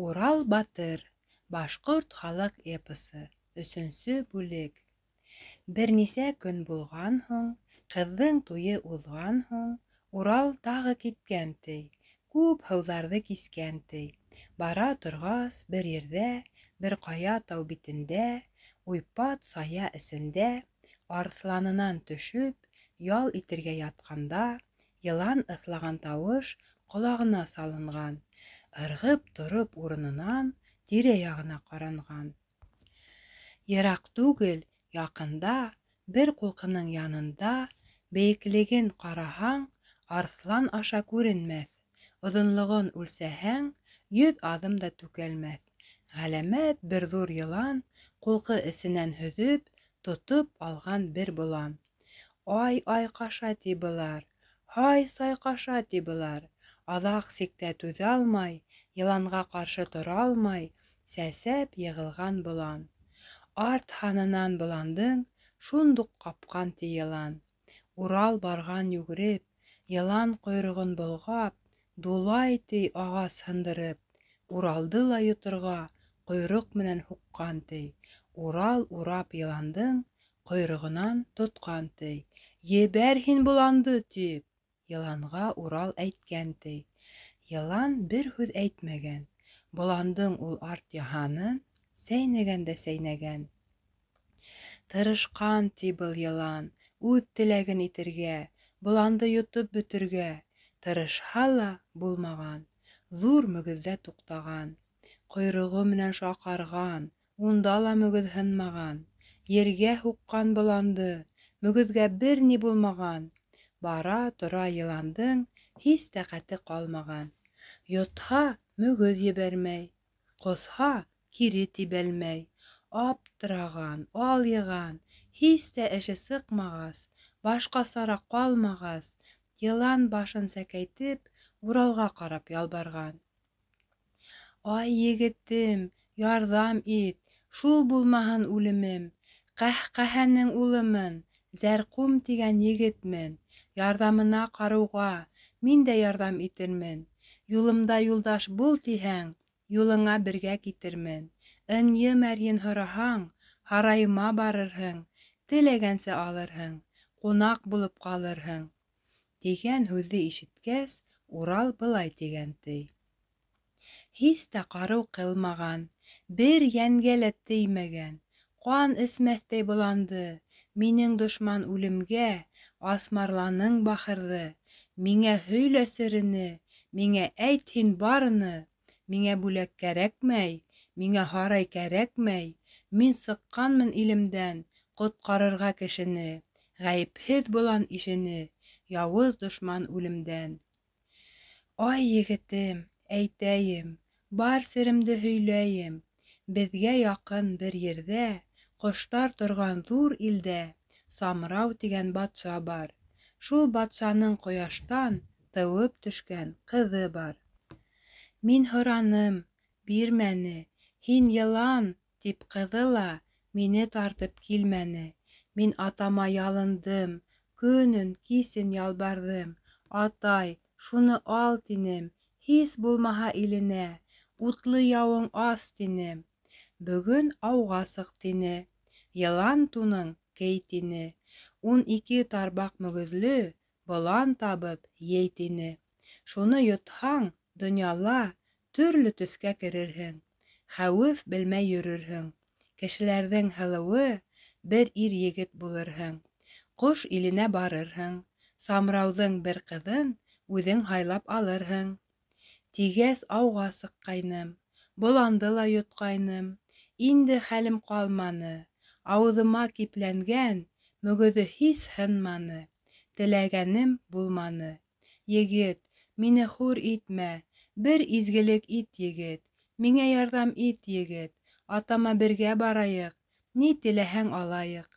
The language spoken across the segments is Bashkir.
Урал батыр. Башҡорт халыҡ эпосы. 3-нче бүлек. Бер нисә көн булған һуң, ҡыҙҙың туйы уҙған һуң, Урал тағы киткән ти. Күп һыуҙарҙы кискән ти. Бара торғас, бер ерҙә, бер ҡая тау битендә, уйпат сая эсендә, арыҫланынан төшөп, ял итергә ятҡанда, йылан ыҫлаған тауыш ҡолағына салынған. Ырғып тороп урынынан тирә-яғына ҡаранған. Йыраҡ түгел, яҡында, бер ҡулҡының янында, бейеклеген ҡараһаң, арыҫлан аша күренмәҫ. Оҙонлоғон үлсәһәң, 100 аҙым да түкәлмәҫ. Ғәләмәт бер ҙур йылан, ҡулҡы эсенән һөҙөп, тотоп алған бер болан. Ай ҡаша ти былар, һай-сай ҡаша ти былар. Аҙаҡ сиктә түҙә алмай, йыланға ҡаршы тора алмай, сәсәп йығылған болан. Арт һанынан боландың шундуҡ ҡапҡан ти йылан. Урал барған йүгереп, йылан ҡойроғон болғап, дулай ти ағас һындырып. Уралды ла йоторға ҡойроҡ менән һуҡҡан ти. Урал урап йыландың ҡойроғонан тотҡан ти. Ебәр һин боланды тип, йыланға Урал әйткән ти. Йылан бер һүҙ әйтмәгән. Боландың ул арт яһанын сәйнәгән дә сәйнәгән. Тырышҡан ти был йылан, үҙ теләген итергә, боланды йотоп бөтөргә. Тырышһа ла булмаған. Ҙур мөгөҙҙә туҡтаған. Ҡойроғо менән шаҡарған, унда ла мөгөҙ һынмаған. Ергә һуҡҡан боланды, мөгөҙгә бер ни булмаған. Бара-тора йыландың һис тәҡәте ҡалмаған. Йотһа, мөгөҙ ебәрмәй, ҡоҫһа, кире тибәлмәй. Аптыраған, алйыған, һис тә эше сыҡмағас, башҡа сара ҡалмағас, йылан башын сәкәйтеп, Уралға ҡарап ялбарған. Ай, егетем, ярҙам ит, шул булмаһын үлемем. Ҡәһҡәһәнең улымын, Зәрҡүм тигән егетмен. Ярҙамына ҡарыуға мин дә ярҙам итермен. Юлымда юлдаш бул тиһәң, юлыңа бергә китермен. Ынйы мәрйен һораһаң, һарайыма барырһың, теләгәнсә алырһың, ҡунаҡ булып ҡалырһың. Тигән һүҙҙе ишеткәс, Урал былай тигән ти. Һис тә ҡарыу ҡылмаған, бер йәнгә лә теймәгән. Ҡан эсмәҫтәй боланды, минең дошман үлемгә, асмарланың бахырҙы. Миңә һөйлә серене, миңә әйт һин барыны. Миңә бүләк кәрәкмәй, миңә һарай кәрәкмәй. Мин сыҡҡанмын илемдән, ҡотҡарырға кешене. Ғәйепһеҙ болан ишене, яуыз дошман үлемдән. Ай, егетем, әйтәйем, бар серемде һөйләйем. Беҙгә яҡын бер ерҙә, ҡоштар торған ҙур илдә, Самрау тигән батша бар. Шул батшаның ҡояштан тыуып төшкән ҡыҙы бар. Мин һораным, бирмәне. Һин йылан, тип ҡыҙы ла мине тартып килмәне. Мин атама ялындым, көнөн, кисен ялбарҙым. Атай, шуны ал тинем, һис булмаһа иленә. Утлы яуың ас тинем. Бөгөн ауға сыҡ тине. Йылан туның кей тине. 12 тарбаҡ мөгөҙлө болан табып ей тине. Шуны йотһаң, донъяла төрлө төҫкә керерһең. Хәүеф белмәй йөрөрһөң. Кешеләрҙең һылыуы, бер ир-егет булырһың. Ҡош иленә барырһың. Самрауҙың бер ҡыҙын үҙең һайлап алырһың. Тигәс ауға сыҡҡайным, боланды ла йотҡайным. Инде хәлем ҡалманы. Ауыҙыма кипләнгән, мөгөҙө һис һынманы. Теләгәнем булманы. Егет, мине хур итмә, бер изгелек ит, егет. Миңә ярҙам ит, егет. Атама бергә барайыҡ, ни теләһәң алайыҡ.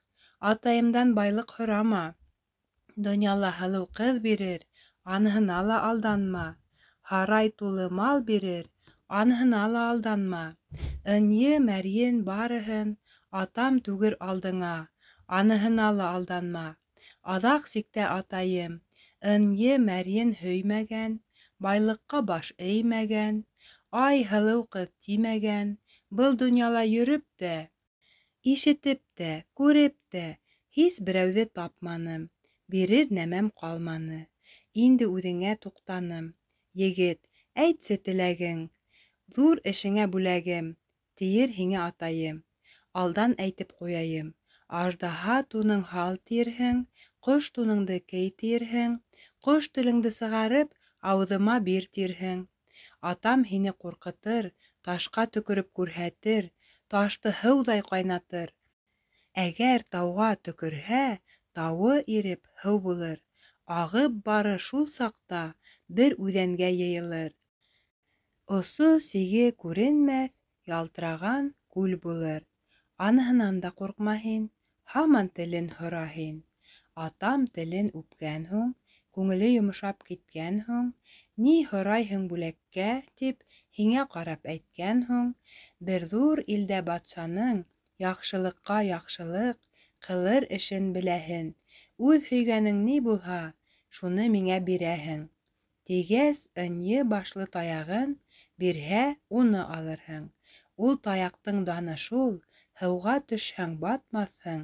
Атайымдан байлыҡ һорама. Донъяла һылыу ҡыҙ бирер, аныһына ла алданма. Һарай тулы мал бирер, аныһына ла алданма. Ынйы мәрйен барыһын атам түгер алдыңа, аныһына ла алданма. Аҙаҡ сиктә атайым, ынйы мәрйен һөймәгән, байлыҡҡа баш эймәгән, ай һылыу ҡыҙ тимәгән, был донъяла йөрөп тә, ишетеп тә, күреп тә, һис берәүҙе тапманым, бирер нәмәм ҡалманы. Инде үҙеңә туҡтаным. Егет, әйтсе теләгең, ҙур эшеңә бүләгем, тиер һиңә атайым. Алдан әйтеп ҡуяйым, аждаһа туның һал тиерһең, ҡош туныңды кей тиерһең, ҡош телеңде сығарып, ауыҙыма бир тиерһең. Атам һине ҡурҡытыр, ташҡа төкөрөп күрһәтер, ташты һыуҙай ҡайнатыр. Әгәр тауға төкөрһә, тауы иреп һыу булыр. Ағып бары шул саҡта бер үҙәнгә йыйылыр. Осо-сиге күренмәҫ, ялтыраған күл булыр. Аныһынан да ҡурҡма һин, һаман телен һора һин. Атам телен үпкән һуң, күңеле йомшап киткән һуң, ни һорайһың бүләккә, тип һиңә ҡарап әйткән һуң, бер ҙур илдә батшаның яҡшылыҡҡа яҡшылыҡ ҡылыр эшен беләһен. Үҙ һөйгәнең ни булһа, шуны миңә бирәһең. Тигәс, ынйы башлы таяғын бирһә, уны алырһың. Ул таяҡтың даны шул, һыуға төшһәң батмаҫһың,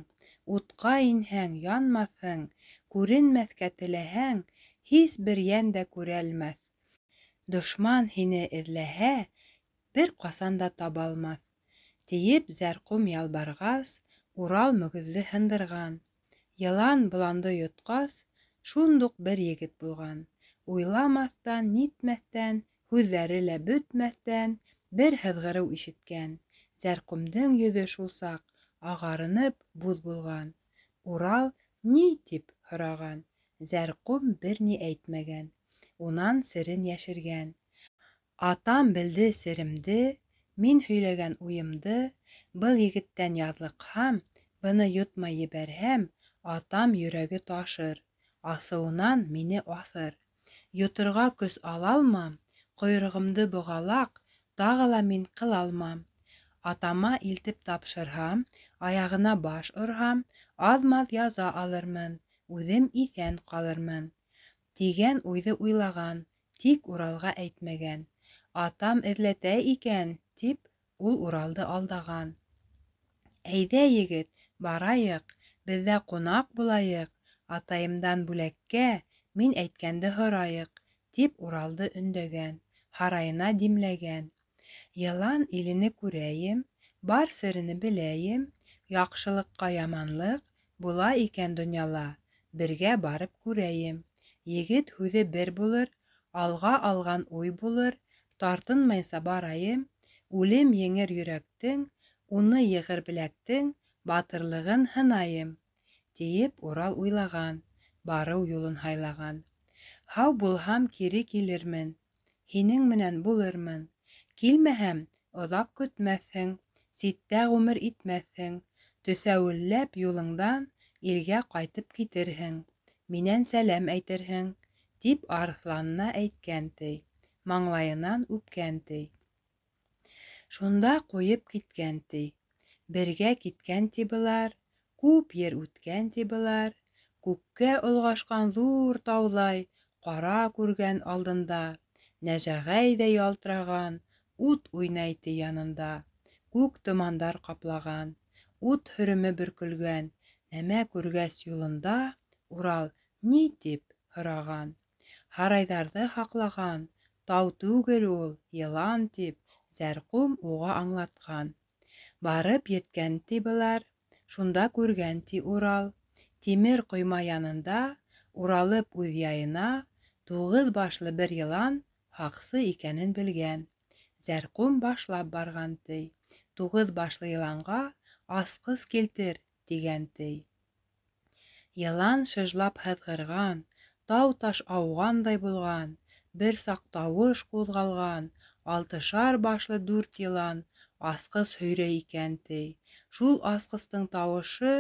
утҡа инһәң янмаҫһың, күренмәҫкә теләһәң, һис бер йән дә күрәлмәҫ. Дошман һине эҙләһә, бер ҡасан да табалмаҫ. Тиеп Зәрҡүм ялбарғас, Урал мөгөҙҙө һындырған. Йылан боланды йотҡас, шундуҡ бер егет булған. Уйламаҫтан, нитмәҫтән, һүҙҙәре лә бөтмәҫтән, бер һыҙғырыу ишеткән. Зәрҡүмдең йөҙө шул саҡ ағарынып буҙ булған. Урал ни тип һораған. Зәрҡүм бер ни әйтмәгән. Унан серен йәшергән. Атам белде серемде, мин һөйләгән уйымды, был егеттән яҙлыҡһам, быны йотмай ебәрһәм, атам йөрәге ташыр, асыуынан мине аҫыр. Йоторға көс алалмам, ҡойроғомдо боғалаҡ, тағы ла мин ҡылалмам. Атама илтеп тапшырһам, аяғына баш орһам, аҙ-маҙ яза алырмын, үҙем иҫән ҡалырмын. Тигән уйҙы уйлаған, тик Уралға әйтмәгән. Атам эҙләтә икән, тип, ул Уралды алдаған. Әйҙә, егет, барайыҡ, беҙҙә ҡунаҡ булайыҡ, атайымдан бүләккә, мин әйткәнде һорайыҡ, тип Уралды өндәгән, һарайына димләгән. Йылан илене күрәйем, бар серене беләйем, яҡшылыҡҡа яманлыҡ була икән донъяла, бергә барып күрәйем. Егет һүҙе бер булыр, алға алған уй булыр, тартынмайса барайым, үлем еңер йөрәктең, уны йығыр беләктең, батырлығын һынайым. Тиеп Урал уйлаған, барыу юлын һайлаған. Һау булһам кире килермен, һинең менән булырмын. Килмәһәм, оҙаҡ көтмәҫһең, ситтә ғүмер итмәҫһең, төҫәүелләп юлыңдан илгә ҡайтып китерһең, минән сәләм әйтерһең, тип Арыҫланына әйткән ти, маңлайынан үпкән ти. Шунда ҡуйып киткән ти. Бергә киткән ти былар, күп ер үткән ти былар, күккә олғашҡан ҙур тауҙай, ҡара күргән алдында, Нәжәғәй ҙә ялтыраған, ут уйнай ти янында, күк томандар ҡаплаған, ут һөрөмө бөркөлгән, нәмә күргәс юлында, Урал ни тип һораған. Һарайҙарҙы һаҡлаған, тау түгел ул, йылан тип, Зәрҡүм уға аңлатҡан. Барып еткән ти былар, шунда күргән ти Урал, тимер ҡойма янында, уралып үҙ яйына, 9 башлы бер йылан һаҡсы икәнен белгән. Зәрҡүм башлап барған ти, 9 башлы йыланға асҡыс килтер, тигән ти. Йылан шыжлап һыҙғырған, тау-таш ауғандай булған, бер саҡ тауыш ҡуҙғалған, 6 башлы 4 йылан асҡыс һөйрәй икән ти. Шул асҡыстың тауышы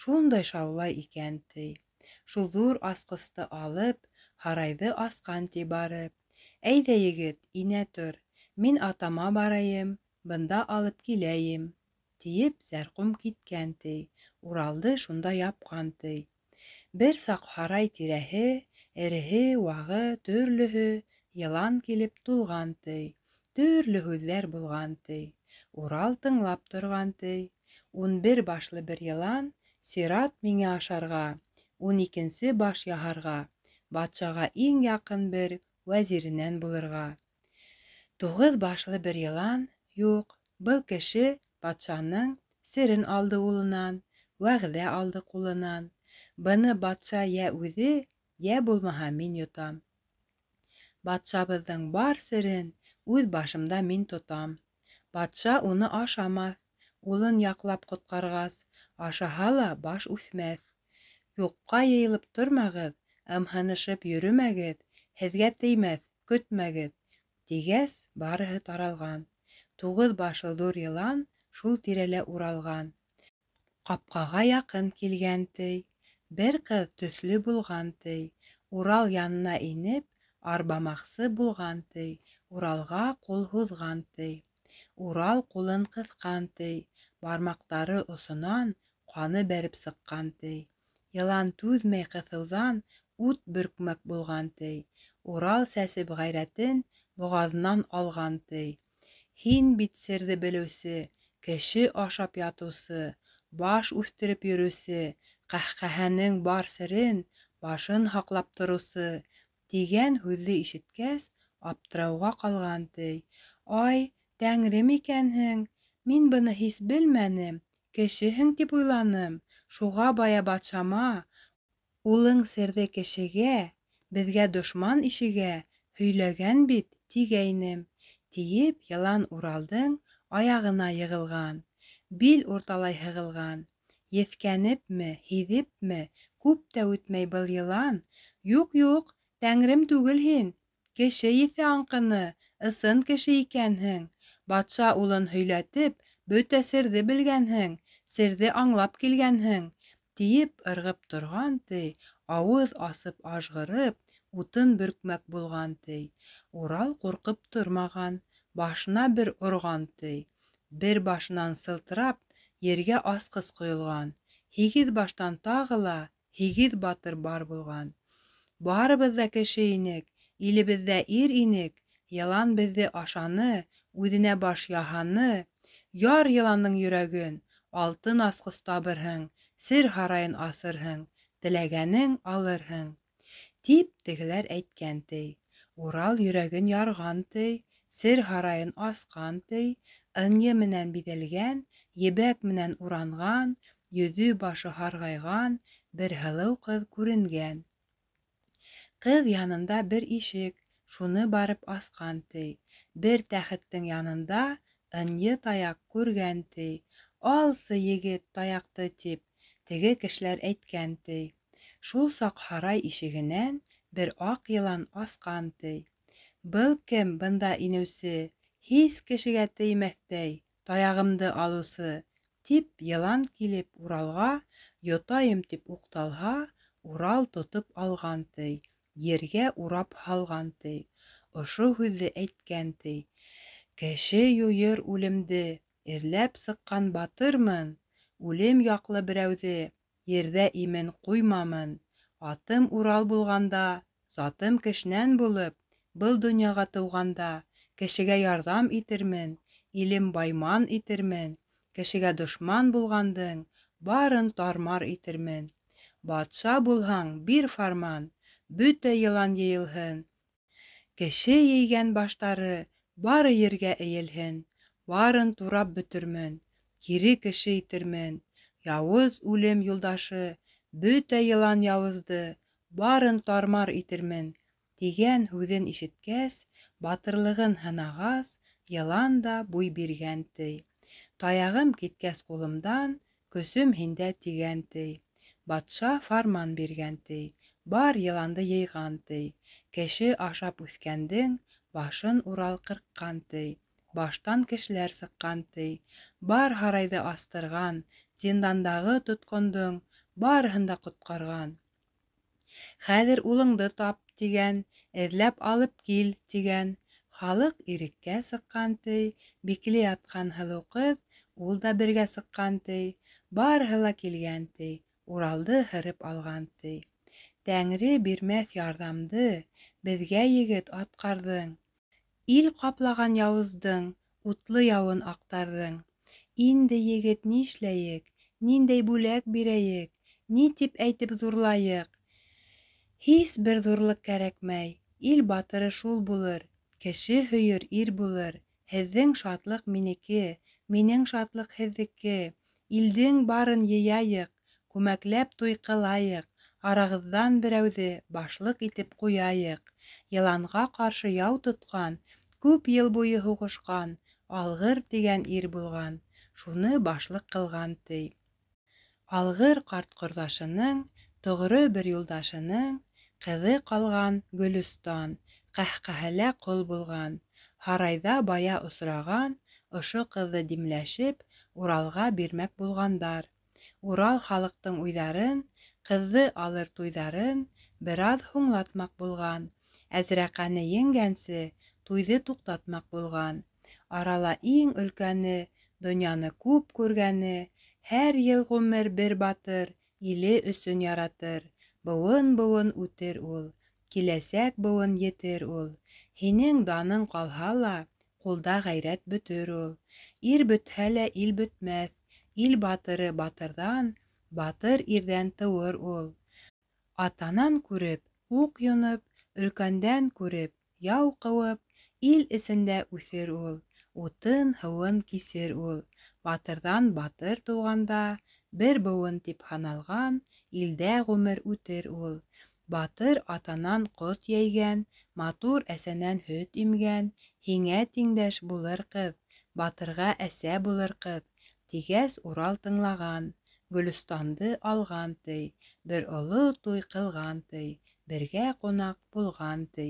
шундай шаулай икән ти. Шул ҙур асҡысты алып, һарайҙы асҡан ти барып. Әйҙә, егет, инә тор, мин атама барайым, бында алып киләйем, тиеп Зәрҡүм киткән ти, Уралды шунда япҡан ти. Бер саҡ һарай тирәһе, эреһе, вағы, төрлөһө, йылан килеп тулған ти. Төрле һүҙҙәр булған ти. Урал тыңлап торған ти. 11 башлы бер йылан, сират миңә ашарға, 12-нсе баш яһарға, батшаға иң яҡын бер вәзиренән булырға. 9 башлы бер йылан, юҡ, был кеше батшаның серен алды улынан, вәғәҙә алды ҡулынан. Быны батша йә үҙе, йә булмаһа мин йотам. Батшабыҙҙың бар серен үҙ башымда мин тотам. Батша уны ашамаҫ, улын яҡлап ҡотҡарғас, ашаһа ла баш үҫмәҫ. Юҡҡа йыйылып тормағыҙ, ымһынышып йөрөмәгеҙ, һеҙгә теймәҫ, көтмәгеҙ, тигәс, барыһы таралған. 9 башлы ҙур йылан шул тирәлә уралған. Ҡапҡаға яҡын килгән ти. Бер ҡыҙ төҫлө булған ти. Урал янына инеп, арбамаҡсы булған ти. Уралға ҡул һуҙған ти. Урал ҡулын ҡыҫҡан ти. Бармаҡтары осонан ҡаны бәреп сыҡҡан ти. Йылан түҙмәй ҡыҫыуҙан ут бөркмәк булған ти. Урал сәсеп ғәйрәтен боғаҙынан алған ти. Һин бит серҙе белеүсе, кеше ашап ятыусы, баш үҫтереп йөрөүсе, ҡәһҡәһәнең бар серен башын һаҡлап тороусы, тигән һүҙҙе ишеткәс, аптырауға ҡалған ти. Ай, Тәңрем икәнһең, мин быны һис белмәнем, кешеһең тип уйланым, шуға бая батшама, улың серҙе кешегә, беҙгә дошман ишегә, һөйләгән бит, тигәйнем, тиеп йылан Уралдың аяғына йығылған, бил урталай һығылған. Еҫкәнепме, һиҙепме, күп тә үтмәй был йылан, юҡ, Тәңрем түгел һин, кеше еҫе аңҡыны, ысын кеше икәнһең, батша улын һөйләтеп, бөтә серҙе белгәнһең, серҙе аңлап килгәнһең, тиеп ырғып торған ти, ауыҙ асып ажғырып, утын бөркмәк булған ти. Урал ҡурҡып тормаған, башына бер орған ти. Бер башынан сылтырап, ергә асҡыс ҡойолған. 8 баштан тағы ла 8 батыр бар булған. Барыбыҙ ҙа кеше инек, илебеҙҙә ир инек, йылан беҙҙе ашаны, үҙенә баш яһаны. Яр йыландың йөрәген, алтын асҡыс табырһың, сер һарайын асырһың, теләгәнең алырһың. Тип тегеләр әйткән ти. Урал йөрәген ярған ти, сер һарайын асҡан ти, ынйы менән биҙәлгән, ебәк менән уранған, йөҙө башы һарғайған бер һылыу ҡыҙ күренгән. Ҡыҙ янында бер ишек, шуны барып асҡан ти. Бер тәхеттең янында ынйы таяҡ күргән ти. Алсы егет таяҡты тип, теге кешеләр әйткән ти. Шул саҡ һарай ишегенән бер аҡ йылан асҡан ти. Был кем бында инеүсе, һис кешегә теймәҫтәй, таяғымды алыусы, тип йылан килеп Уралға, йотайым тип уҡталһа, Урал тотоп алған ти. Ергә урап һалған ти. Ошо һүҙҙе әйткән ти. Кеше юйыр үлемде, эҙләп сыҡҡан батырмын. Үлем яҡлы берәүҙе, ерҙә имен ҡуймамын. Атым Урал булғанда, затым кешнән булып, был донъяға тыуғанда, кешегә ярҙам итермен, илем байман итермен. Кешегә дошман булғандың, барын тармар итермен. Батша булһаң, бир фарман, бөтә йылан йыйылһын. Кеше йейгән баштары бары ергә эйелһен. Барын турап бөтөрмөн, кире кеше итермен. Яуыз үлем юлдашы, бөтә йылан яуызды, барын тармар итермен. Тигән һүҙен ишеткәс, батырлығын һынағас, йылан да буй биргән ти. Таяғым киткәс ҡулымдан, көсөм һиндә тигән ти. Батша фарман биргән ти. Бар йыланды йыйған ти. Кеше ашап үҫкәндең башын Урал ҡырҡҡан ти. Баштан кешеләр сыҡҡан ти. Бар һарайҙы астырған, зиндандағы тотҡондоң барыһын да ҡотҡарған. Хәҙер улыңды тап тигән, эҙләп алып кил тигән. Халыҡ иреккә сыҡҡан ти. Бикле ятҡан һылыу ҡыҙ, ул да бергә сыҡҡан ти. Барыһы ла килгән ти. Уралды һырып алған ти. Тәңре бирмәҫ ярҙамды, беҙгә егет атҡарҙың. Ил ҡаплаган яуыздың утлы яуын аҡтарҙың. Инде, егет, нишләйек? Ниндәй бүләк бирәйек? Ни тип әйтеп ҙурлайыҡ? Һис бер ҙурлыҡ кәрәкмәй. Ил батыры шул булыр. Кеше һөйөр ир булыр. Һеҙҙең шатлыҡ минеке, минең шатлыҡ һеҙҙеке. Илдең барын йыяйыҡ, күмәкләп туй ҡылайыҡ. Арағыҙҙан берәүҙе башлыҡ итеп ҡуяйыҡ. Йыланға ҡаршы яу тотҡан, күп йыл буйы һуғышҡан, Алғыр тигән ир булған. Шуны башлыҡ ҡылған, ти. Алғыр ҡарт ҡорҙашының, тоғро бер юлдашының ҡыҙы ҡалған Гөлөстан, ҡәһҡәһәлә ҡол булған. Һарайҙа бая осраған, ошо ҡыҙҙы димләшеп, Уралға бирмәк булғандар. Урал халыҡтың уйҙарын, ҡыҙҙы алыр туйҙарын бер аҙ һуңлатмаҡ булған. Әзрәҡәне еңгәнсе, туйҙы туҡтатмаҡ булған. Арала иң өлкәне, донъяны күп күргәне, һәр йыл ғүмер бер батыр, иле өсөн яратыр. Быуын-быуын үтер ул, киләсәк быуын етер ул. Һинең даның ҡалһа ла, ҡулда ғәйрәт бөтөр ул. Ир бөтһә лә ил бөтмәҫ, ил батыры батырҙан, батыр ирҙән тыуыр ул. Атанан күреп, уҡ йоноп, өлкәндән күреп, яу ҡыуып, ил эсендә үҫер ул. Утын, һыуын кисер ул. Батырҙан батыр тыуғанда, бер быуын тип һаналған, илдә ғүмер үтер ул. Батыр атанан ҡот йәйгән, матур әсәнән һөт имгән, һиңә тиңдәш булыр ҡыҙ, батырға әсә булыр ҡыҙ, тигәс Урал тыңлаған. Гөлөстанды алған, ти, бер оло туй ҡылған, ти, бергә ҡунаҡ булған, ти.